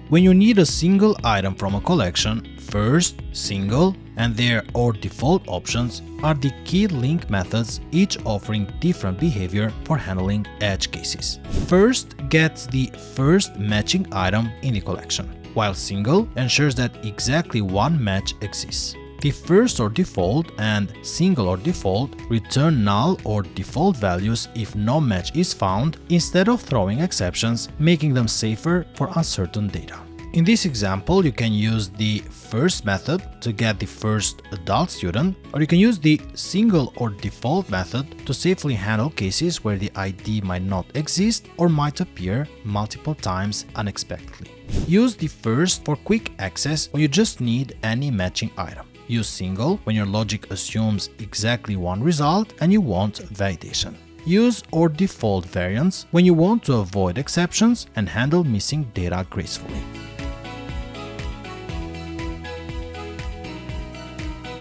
When you need a single item from a collection, first, single, and their or default options are the key LINQ methods, each offering different behavior for handling edge cases. First gets the first matching item in the collection, while single ensures that exactly one match exists. The FirstOrDefault and SingleOrDefault return null or default values if no match is found, instead of throwing exceptions, making them safer for uncertain data. In this example, you can use the first method to get the first adult student, or you can use the SingleOrDefault method to safely handle cases where the ID might not exist or might appear multiple times unexpectedly. Use the first for quick access when you just need any matching item. Use single when your logic assumes exactly one result and you want validation. Use or default variants when you want to avoid exceptions and handle missing data gracefully.